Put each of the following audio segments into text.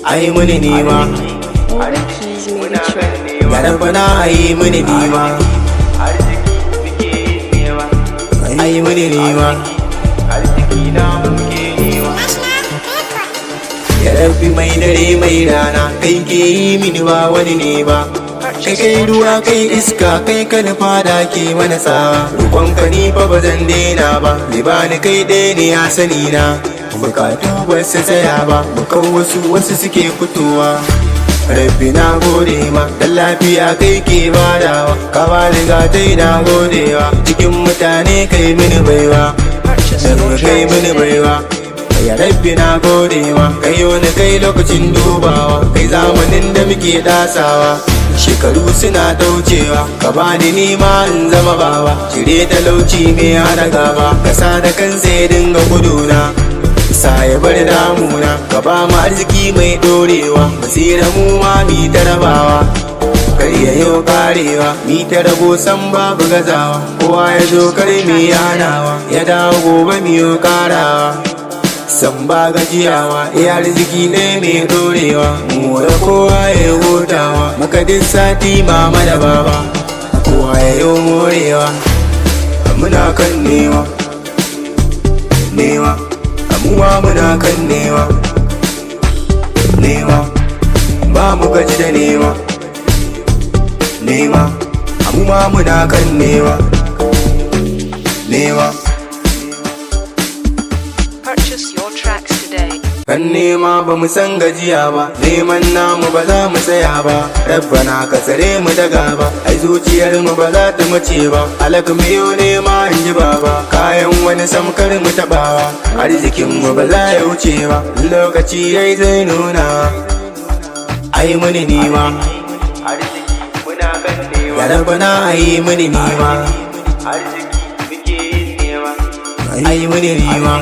ai muni nema. Keys made a track. Ya rabbana ai muni nema. Ai muni nema. Ya rabbi mai dare mai rana, kai ke yi mini ba wani ne ba. Kai ruwa kai iska kai ka nufa da ke mana tsawa. Rukon ka ni fa ba zan daina ba, libani kai ɗaya ne ya sani na. Bukatu ba su tsaya ba, bukan wasu suke fitowa. Rabbi na gode ma, dan lafiya kai ke badawa. Ka ba riga tai na godewa, cikin mutane kai mini baiwa. Kai mini baiwa. Ya rabbi na gode ma, kai wani kai lokacin dubawa. Kai zamanin da muke dasawa, shekaru suna daucewa. Ka bani nima in zama bawa, cire talauci mai hana gaba. Kasa da kansa ya dinga guduna, sa ya bar damuna. Ka ba mu arziki mai dorewa, basira mu ma mi ta rabawa. Kar ya yau karewa, mi ta rabo san babu gazawa. Kowa ya zo kar mi yanawa, ya dawo gobe mi yo karawa. San ba gajiyawa, ya arziki ne mai dorewa. Mu da kowa ya hutawa, makadin sati mama da baba. Kowa ya yi morewa, muna kan nema. Nema, amuwa muna kan nema. Nema, ba mu gaji da nema. Nema, amuwa muna kan nema. Nema. Purchase your tracks today. Kan nema ba mu san gajiya ba, neman namu ba za mu tsaya ba. Rabbana ka tsare mu daga ba, ai zuciyar mu ba za ta mace ba. Alaka miyo nema in ji baba, kayan wani samkar mu tabawa. Arzikin mu ba za ya wuce ba, lokaci yayi zai nuna. Ai muni nima, ya rabbana ai muni nima. Ai muni nima,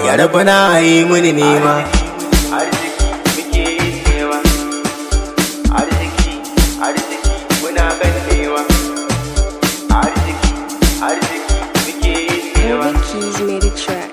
ya rabbana ai muni nema. Keys made a track.